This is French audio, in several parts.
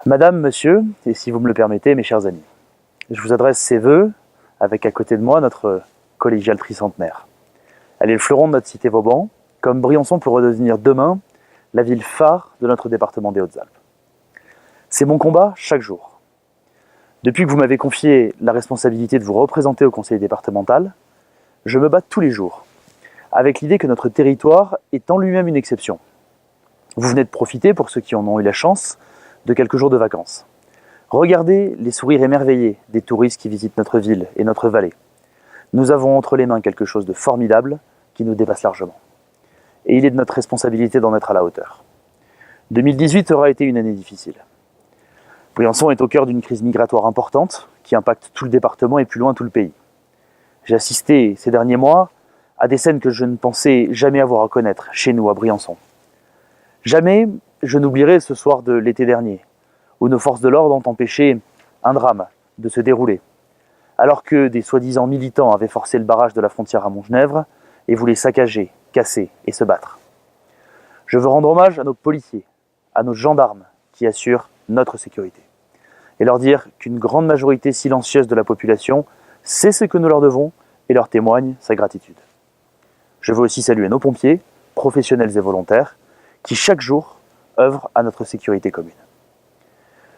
Madame, monsieur, et si vous me le permettez, mes chers amis, je vous adresse ces vœux avec à côté de moi notre collégiale tricentenaire. Elle est le fleuron de notre cité Vauban, comme Briançon pourrait devenir demain la ville phare de notre département des Hautes-Alpes. C'est mon combat chaque jour. Depuis que vous m'avez confié la responsabilité de vous représenter au conseil départemental, je me bats tous les jours, avec l'idée que notre territoire est en lui-même une exception. Vous venez de profiter, pour ceux qui en ont eu la chance, de quelques jours de vacances. Regardez les sourires émerveillés des touristes qui visitent notre ville et notre vallée. Nous avons entre les mains quelque chose de formidable qui nous dépasse largement. Et il est de notre responsabilité d'en être à la hauteur. 2018 aura été une année difficile. Briançon est au cœur d'une crise migratoire importante qui impacte tout le département et plus loin tout le pays. J'ai assisté ces derniers mois à des scènes que je ne pensais jamais avoir à connaître chez nous à Briançon. Jamais je n'oublierai ce soir de l'été dernier, où nos forces de l'ordre ont empêché un drame de se dérouler, alors que des soi-disant militants avaient forcé le barrage de la frontière à Montgenèvre et voulaient saccager, casser et se battre. Je veux rendre hommage à nos policiers, à nos gendarmes qui assurent notre sécurité, et leur dire qu'une grande majorité silencieuse de la population sait ce que nous leur devons et leur témoigne sa gratitude. Je veux aussi saluer nos pompiers, professionnels et volontaires, qui chaque jour œuvrent à notre sécurité commune.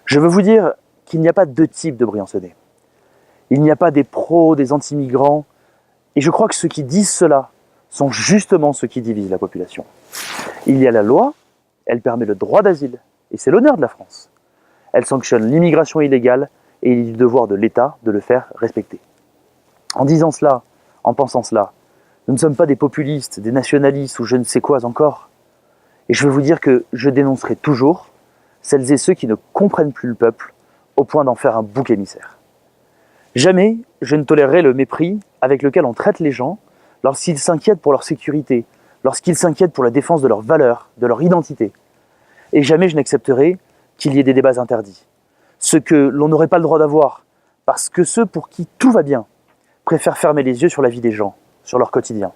Je veux vous dire qu'il n'y a pas deux types de Briançonnais. Il n'y a pas des pros, des anti-migrants, et je crois que ceux qui disent cela sont justement ceux qui divisent la population. Il y a la loi, elle permet le droit d'asile, et c'est l'honneur de la France. Elle sanctionne l'immigration illégale, et il est du devoir de l'État de le faire respecter. En disant cela, en pensant cela, nous ne sommes pas des populistes, des nationalistes ou je ne sais quoi encore. Et je veux vous dire que je dénoncerai toujours celles et ceux qui ne comprennent plus le peuple au point d'en faire un bouc émissaire. Jamais je ne tolérerai le mépris avec lequel on traite les gens lorsqu'ils s'inquiètent pour leur sécurité, lorsqu'ils s'inquiètent pour la défense de leurs valeurs, de leur identité. Et jamais je n'accepterai qu'il y ait des débats interdits. Ce que l'on n'aurait pas le droit d'avoir, parce que ceux pour qui tout va bien préfèrent fermer les yeux sur la vie des gens, sur leur quotidien.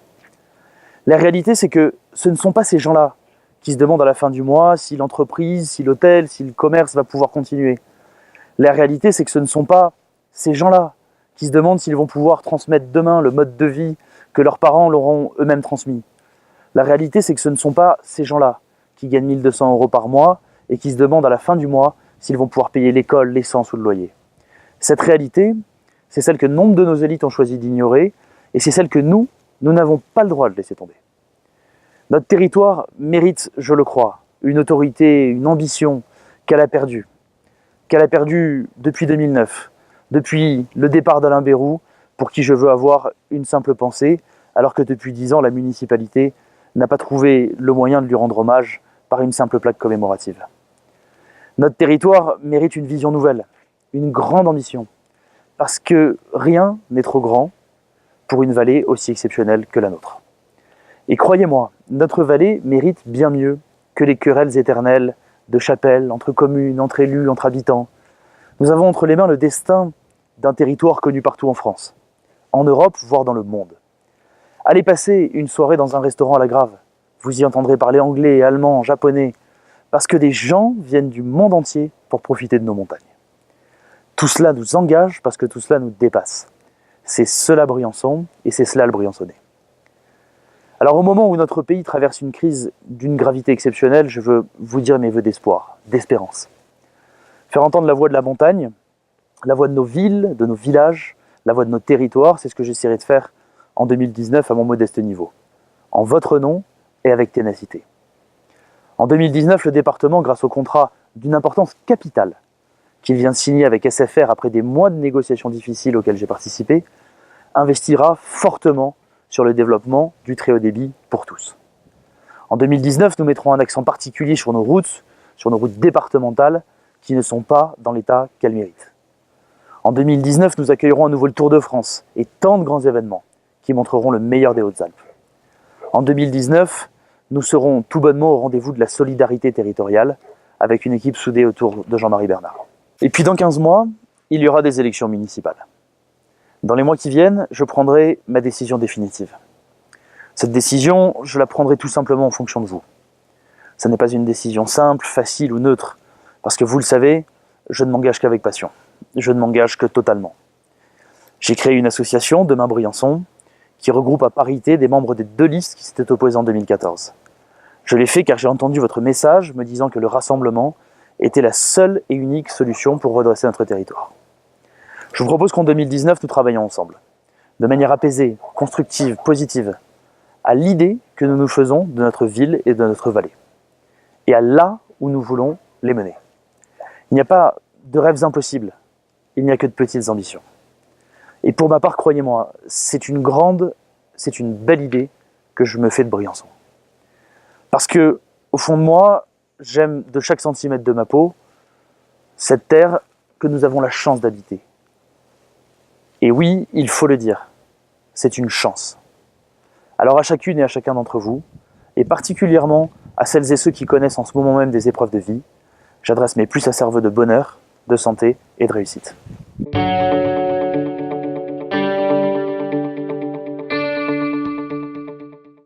La réalité, c'est que ce ne sont pas ces gens-là qui se demandent à la fin du mois si l'entreprise, si l'hôtel, si le commerce va pouvoir continuer. La réalité, c'est que ce ne sont pas ces gens-là qui se demandent s'ils vont pouvoir transmettre demain le mode de vie que leurs parents leur ont eux-mêmes transmis. La réalité, c'est que ce ne sont pas ces gens-là qui gagnent 1 200 € par mois et qui se demandent à la fin du mois s'ils vont pouvoir payer l'école, l'essence ou le loyer. Cette réalité, c'est celle que nombre de nos élites ont choisi d'ignorer et c'est celle que nous n'avons pas le droit de laisser tomber. Notre territoire mérite, je le crois, une autorité, une ambition qu'elle a perdue depuis 2009, depuis le départ d'Alain Bérou, pour qui je veux avoir une simple pensée, alors que depuis 10 ans, la municipalité n'a pas trouvé le moyen de lui rendre hommage par une simple plaque commémorative. Notre territoire mérite une vision nouvelle, une grande ambition, parce que rien n'est trop grand pour une vallée aussi exceptionnelle que la nôtre. Et croyez-moi, notre vallée mérite bien mieux que les querelles éternelles de chapelles, entre communes, entre élus, entre habitants. Nous avons entre les mains le destin d'un territoire connu partout en France, en Europe, voire dans le monde. Allez passer une soirée dans un restaurant à la Grave. Vous y entendrez parler anglais, allemand, japonais, parce que des gens viennent du monde entier pour profiter de nos montagnes. Tout cela nous engage parce que tout cela nous dépasse. C'est cela Briançon et c'est cela le Briançonnais. Alors au moment où notre pays traverse une crise d'une gravité exceptionnelle, je veux vous dire mes vœux d'espoir, d'espérance. Faire entendre la voix de la montagne, la voix de nos villes, de nos villages, la voix de nos territoires, c'est ce que j'essaierai de faire en 2019 à mon modeste niveau, en votre nom et avec ténacité. En 2019, le département, grâce au contrat d'une importance capitale qu'il vient de signer avec SFR après des mois de négociations difficiles auxquelles j'ai participé, investira fortement sur le développement du très haut débit pour tous. En 2019, nous mettrons un accent particulier sur nos routes départementales qui ne sont pas dans l'état qu'elles méritent. En 2019, nous accueillerons à nouveau le Tour de France et tant de grands événements qui montreront le meilleur des Hautes-Alpes. En 2019, nous serons tout bonnement au rendez-vous de la solidarité territoriale avec une équipe soudée autour de Jean-Marie Bernard. Et puis dans 15 mois, il y aura des élections municipales. Dans les mois qui viennent, je prendrai ma décision définitive. Cette décision, je la prendrai tout simplement en fonction de vous. Ce n'est pas une décision simple, facile ou neutre, parce que vous le savez, je ne m'engage qu'avec passion. Je ne m'engage que totalement. J'ai créé une association, Demain Briançon, qui regroupe à parité des membres des 2 listes qui s'étaient opposées en 2014. Je l'ai fait car j'ai entendu votre message me disant que le rassemblement était la seule et unique solution pour redresser notre territoire. Je vous propose qu'en 2019, nous travaillions ensemble, de manière apaisée, constructive, positive, à l'idée que nous nous faisons de notre ville et de notre vallée, et à là où nous voulons les mener. Il n'y a pas de rêves impossibles, il n'y a que de petites ambitions. Et pour ma part, croyez-moi, c'est une belle idée que je me fais de Briançon. Parce que, au fond de moi, j'aime de chaque centimètre de ma peau cette terre que nous avons la chance d'habiter. Et oui, il faut le dire, c'est une chance. Alors à chacune et à chacun d'entre vous, et particulièrement à celles et ceux qui connaissent en ce moment même des épreuves de vie, j'adresse mes plus sincères vœux de bonheur, de santé et de réussite.